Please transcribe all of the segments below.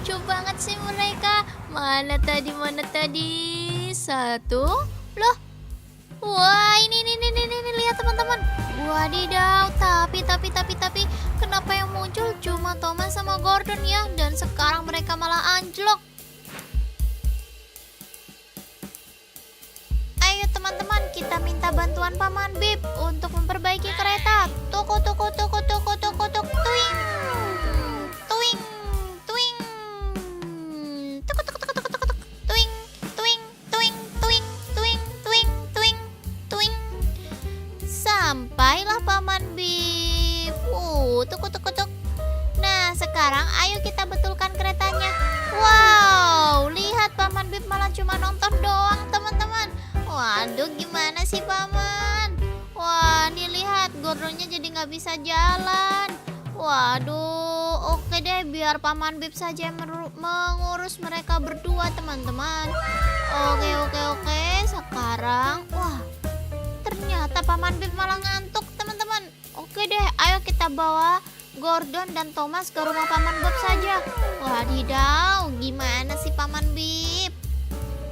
lucu banget sih mereka. Mana tadi, mana tadi? Satu. Loh. Wah, ini, lihat teman-teman. Wadidaw, tapi, kenapa yang muncul cuma Thomas sama Gordon ya? Dan sekarang mereka malah anjlok. Ayo teman-teman, kita minta bantuan Paman Bip untuk memperbaiki kereta. Tuing. Tuing. Tuing. Tuing. Sampailah Paman Bip. Tuk. Nah, sekarang ayo kita betulkan keretanya. Wow, lihat Paman Bip malah cuma nonton doang, teman-teman. Waduh, gimana sih Paman? Wah, nih lihat Gordonnya jadi nggak bisa jalan. Waduh, oke deh, biar Paman Bip saja yang mengurus mereka berdua, teman-teman. Oke. Sekarang, wah, ternyata Paman Bip malah ngantuk, teman-teman. Oke deh, ayo kita bawa Gordon dan Thomas ke rumah Paman Bob saja. Wadidaw, gimana sih Paman Bip?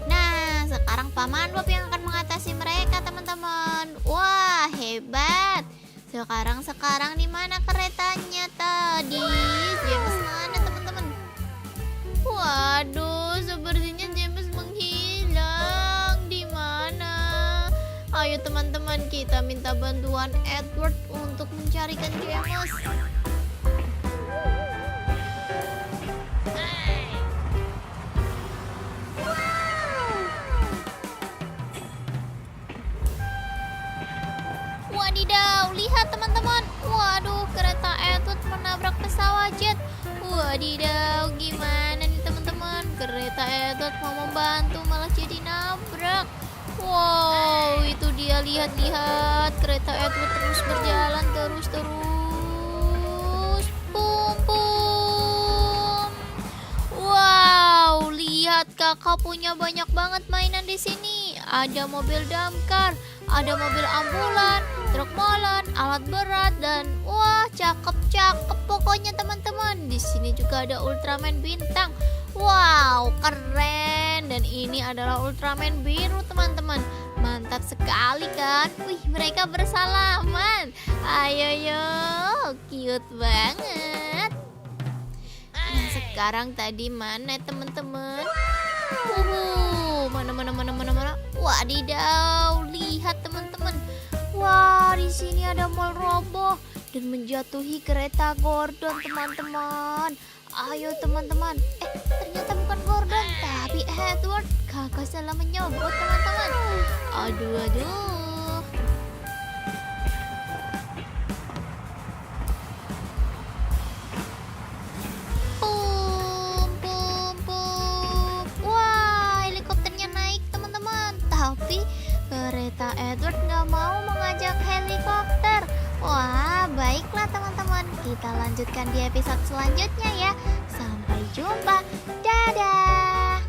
Nah, sekarang Paman Bob yang akan mengatasi mereka, teman-teman. Wah, hebat. Sekarang di mana keretanya tadi? James mana, teman-teman? Waduh, sepertinya James menghilang. Di mana? Ayo teman-teman, kita minta bantuan Edward untuk mencarikan James. Wadidaw, lihat teman-teman. Waduh, kereta Edward menabrak pesawat jet. Wadidaw, gimana nih teman-teman? Kereta Edward mau membantu malah jadi nabrak. Wow, itu dia, lihat kereta Edward terus berjalan terus. Pum. Wow, lihat kakak punya banyak banget mainan di sini. Ada mobil damkar, ada mobil ambulan, truk molen, alat berat, dan wah, cakep pokoknya teman-teman. Di sini juga ada Ultraman bintang. Wow, keren. Dan ini adalah Ultraman biru, teman-teman. Mantap sekali kan? Wih, mereka bersalaman. Ayo, cute banget. Nah, sekarang tadi mana teman-teman? Mana? Wadidaw, lihat teman-teman. Wah, di sini ada mall roboh dan menjatuhi kereta Gordon, teman-teman. Ayo teman-teman. Ternyata bukan Gordon, tapi Edward. Kakak salah menyebut, teman-teman. Aduh. Tapi kereta Edward nggak mau mengajak helikopter. Wah, baiklah teman-teman, kita lanjutkan di episode selanjutnya ya. Sampai jumpa, dadah.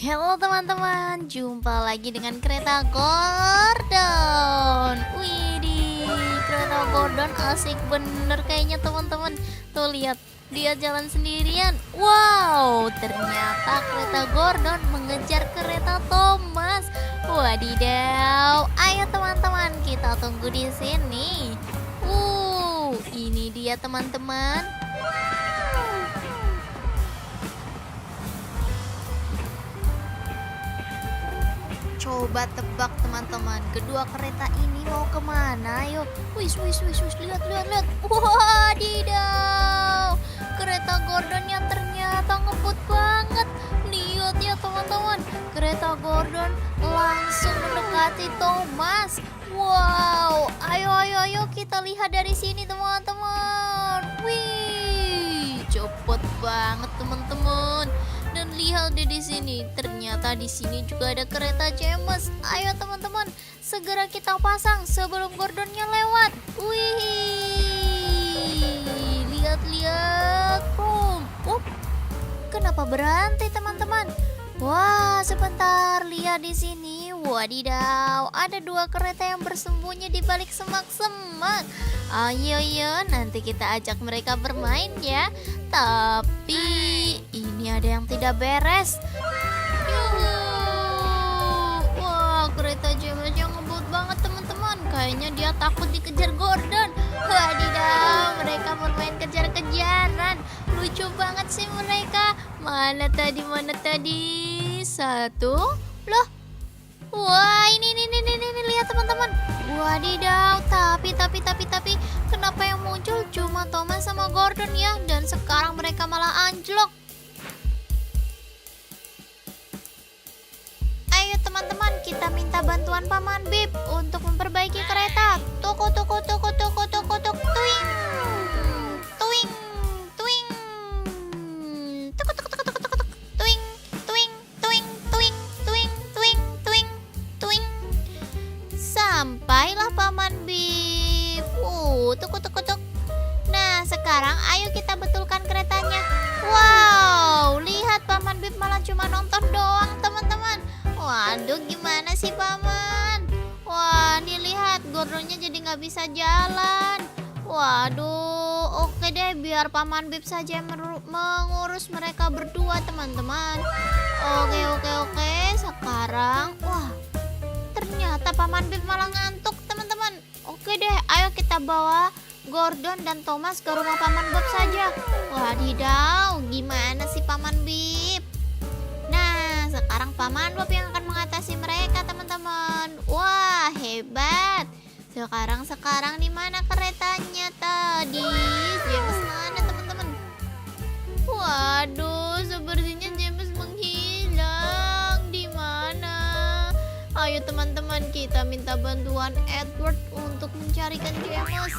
Halo teman-teman, jumpa lagi dengan kereta Gordon. Widih, kereta Gordon asik bener kayaknya teman-teman. Tuh lihat, dia jalan sendirian. Wow, ternyata kereta Gordon mengejar kereta Thomas. Wadidaw, ayo teman-teman, kita tunggu di sini. Ini dia teman-teman. Coba tebak teman-teman, kedua kereta ini mau kemana? Yuk, wis, lihat. Wadidaw, kereta Gordonnya ternyata ngebut banget. Lihat ya teman-teman, kereta Gordon langsung mendekati Thomas. Wow, ayo kita lihat dari sini teman-teman. Wih, cepet banget teman-teman. Dan lihat deh di sini, ternyata di sini juga ada kereta James. Ayo teman-teman, segera kita pasang sebelum Gordonnya lewat. Wih, lihat. Kenapa berhenti teman-teman? Wah, sebentar, lihat di sini. Wadidaw, ada dua kereta yang bersembunyi di balik semak-semak. Ayo, nanti kita ajak mereka bermain ya. Tapi ini ada yang tidak beres. Yuhu. Wah, kereta James yang ngebut banget teman-teman. Kayaknya dia takut dikejar Gordon. Wadidaw, mereka bermain kejar-kejaran. Lucu banget sih mereka. Mana tadi? Satu. Loh. Wah, ini lihat teman-teman. Wadidaw, tapi kenapa yang muncul cuma Thomas sama Gordon ya? Dan sekarang mereka malah anjlok. Ayo teman-teman, kita minta bantuan Paman Bip untuk memperbaiki kereta. Tuk. Tuing. Tuing. Tuing. Tuk. Tuing. Tuing. Sampailah Paman Bip. Tuk. Nah, sekarang ayo kita betulkan keretanya. Wow, lihat Paman Bip malah cuma nonton doang teman-teman. Waduh, gimana sih Paman? Wah, nih lihat Gordonnya jadi nggak bisa jalan. Waduh, oke deh, biar Paman Bip saja yang mengurus mereka berdua teman-teman. Oke. Sekarang, wah, ternyata Paman Bip malah ngantuk teman-teman. Oke deh, ayo kita bawa Gordon dan Thomas ke rumah Paman Bob saja. Wadidaw, gimana sih Paman Bip? Nah, sekarang Paman Bob yang akan mengatasi mereka teman-teman. Wah, hebat. Sekarang di mana keretanya tadi? James mana teman-teman? Waduh, sepertinya James menghilang. Di mana? Ayo teman-teman, kita minta bantuan Edward untuk mencarikan James.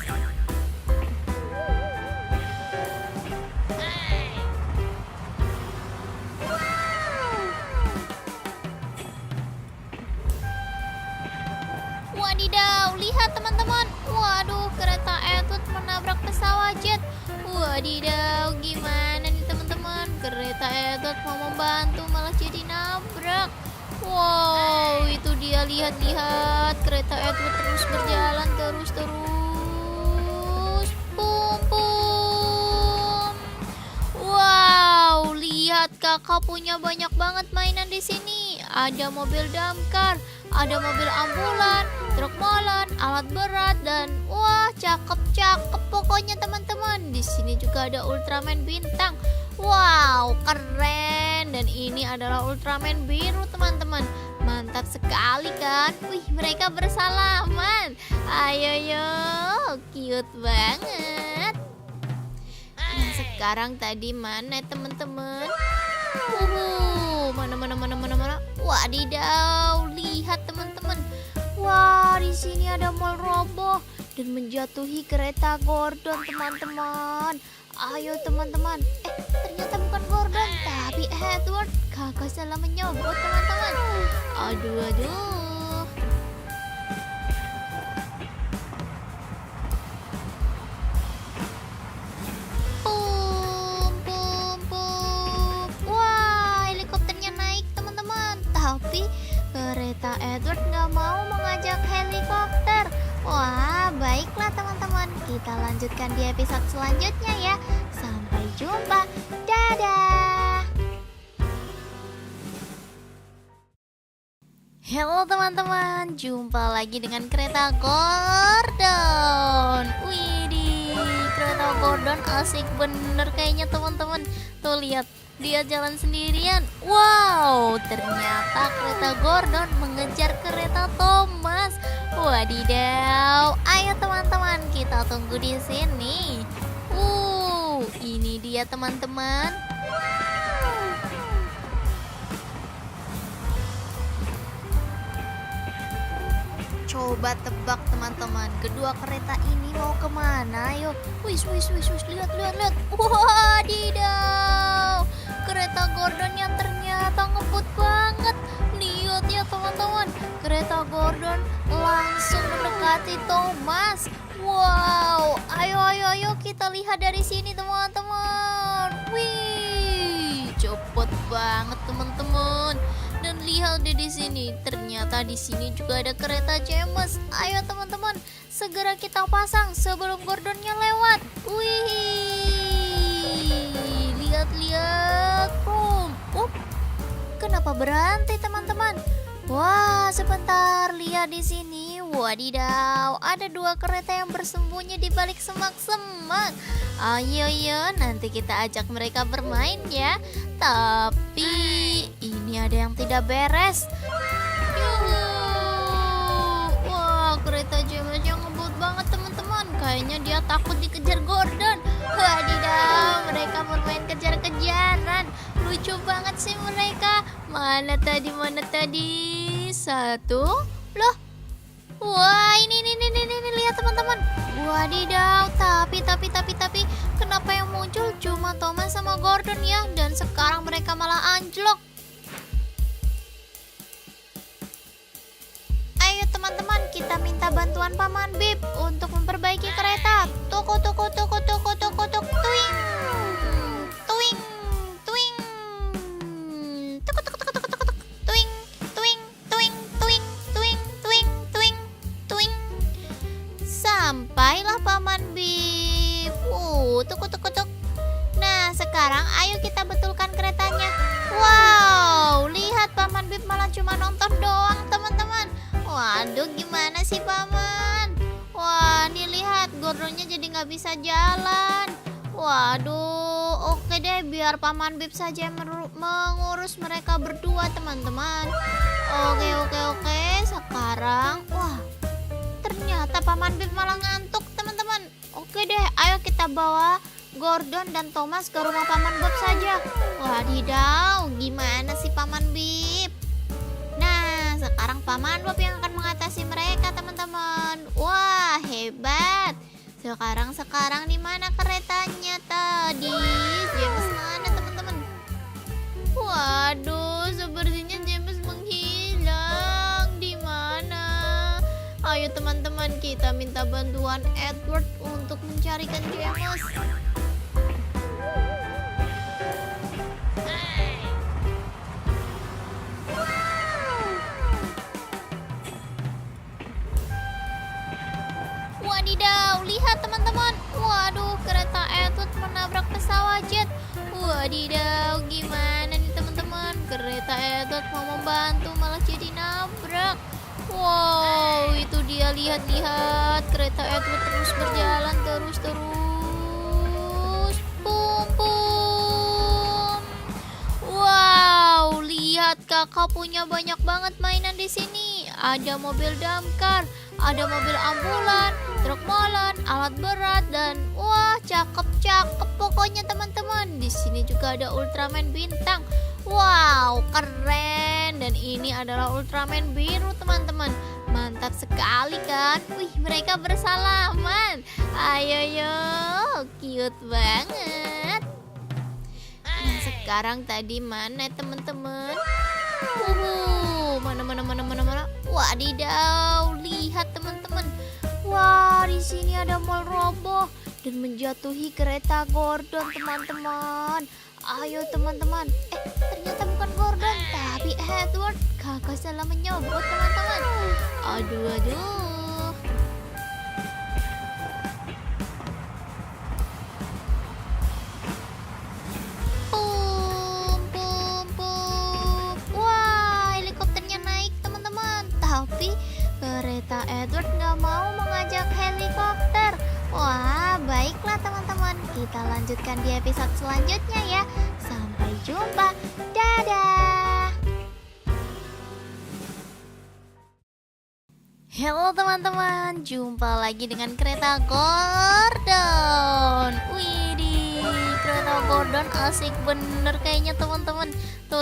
Wadidaw, lihat teman-teman. Waduh, kereta Edward menabrak pesawat jet. Wadidaw, gimana nih teman-teman? Kereta Edward mau membantu malah jadi nabrak. Wow, itu dia, lihat kereta Edward terus berjalan terus. Pum. Wow, lihat kakak punya banyak banget mainan di sini. Ada mobil damkar, ada mobil ambulan, truk molen, alat berat, dan wah, cakep pokoknya teman-teman. Di sini juga ada Ultraman bintang. Wow, keren. Dan ini adalah Ultraman biru teman-teman. Mantap sekali kan? Wih, mereka bersalaman. Ayo, cute banget. Nah, sekarang tadi mana teman-teman? Mana? Wadidaw, lihat teman-teman. Wah, di sini ada mall roboh dan menjatuhi kereta Gordon teman-teman. Ayo teman-teman. Ternyata bukan Gordon, tapi Edward. Kakak salah menyebut teman-teman. Aduh. Pum. Wah, helikopternya naik teman-teman. Tapi kereta Edward nggak mau mengajak helikopter. Wah, baiklah teman-teman. Kita lanjutkan di episode selanjutnya ya. Sampai jumpa. Dadah. Halo teman-teman, jumpa lagi dengan kereta Gordon. Widih, kereta Gordon asik bener kayaknya teman-teman. Tuh lihat, dia jalan sendirian. Wow, ternyata kereta Gordon mengejar kereta Thomas. Wadidaw, ayo teman-teman, kita tunggu di sini. Ini dia teman-teman. Coba tebak teman-teman, kedua kereta ini mau kemana? Ayo, wis, lihat. Wadidaw, kereta Gordonnya ternyata ngebut banget. Lihat ya teman-teman, kereta Gordon langsung mendekati Thomas. Wow, ayo kita lihat dari sini teman-teman. Wih, cepet banget teman-teman. Dan lihat lihat deh di sini. Ternyata di sini juga ada kereta James. Ayo teman-teman, segera kita pasang sebelum Gordonnya lewat. Wih, lihat-lihat. Boom. Kenapa berhenti teman-teman? Wah, sebentar, lihat di sini. Wadidaw, ada 2 kereta yang bersembunyi di balik semak-semak. Ayo, nanti kita ajak mereka bermain ya. Tapi ini ada yang tidak beres. Yuhu. Wah, kereta James yang ngebut banget teman-teman. Kayaknya dia takut dikejar Gordon. Wadidaw, mereka bermain kejar-kejaran. Lucu banget sih mereka. Mana tadi? Satu. Loh. Wah, ini lihat teman-teman. Wadidaw, tapi kenapa yang muncul cuma Thomas sama Gordon ya? Dan sekarang mereka malah anjlok. Ayo teman-teman, kita minta bantuan Paman Bip untuk memperbaiki kereta. Tuing. Tuing. Sampailah Paman Bip. Tuk. Nah, sekarang ayo kita betulkan keretanya. Wow, lihat Paman Bip malah cuma nonton doang teman-teman. Waduh, gimana sih Paman? Wah, nih lihat Gordonnya jadi nggak bisa jalan. Waduh, oke deh, biar Paman Bip saja yang mengurus mereka berdua teman-teman. Oke. Sekarang, wah, ternyata Paman Bip malah ngantuk teman-teman. Oke deh, ayo kita bawa Gordon dan Thomas ke rumah Paman Bob saja. Wadidaw, gimana sih Paman Bip? Nah, sekarang Paman Bob yang akan mengatasi mereka teman-teman. Wah, hebat. Sekarang di mana keretanya tadi? James mana teman-teman? Waduh, sepertinya James menghilang. Di mana? Ayo teman-teman, kita minta bantuan Edward untuk mencarikan James. Wadidaw, lihat teman-teman. Waduh, kereta Edward menabrak pesawat jet. Wadidaw, gimana nih teman-teman? Kereta Edward mau membantu malah jadi nabrak. Wow, itu dia, lihat-lihat. Kereta Edward terus berjalan terus. Pum. Wow, lihat kakak punya banyak banget mainan di sini. Ada mobil damkar, ada mobil ambulan, truk molen, alat berat, dan wah, cakep pokoknya teman-teman. Di sini juga ada Ultraman bintang. Wow, keren. Dan ini adalah Ultraman biru teman-teman. Mantap sekali kan? Wih, mereka bersalaman. Ayo, cute banget. Nah, sekarang tadi mana teman-teman? Mana? Wadidaw, lihat teman-teman. Wah, di sini ada mall roboh dan menjatuhi kereta Gordon teman-teman. Ayo teman-teman. Ternyata bukan Gordon, tapi Edward. Kakak salah menyobot teman-teman. Aduh. Pum. Wah, helikopternya naik teman-teman. Tapi kereta Edward nggak mau mengajak helikopter. Wah, baiklah teman-teman. Kita lanjutkan di episode selanjutnya ya. Sampai jumpa. Dadah. Halo teman-teman, jumpa lagi dengan kereta Gordon. Widih, kereta Gordon asik bener kayaknya teman-teman. Tuh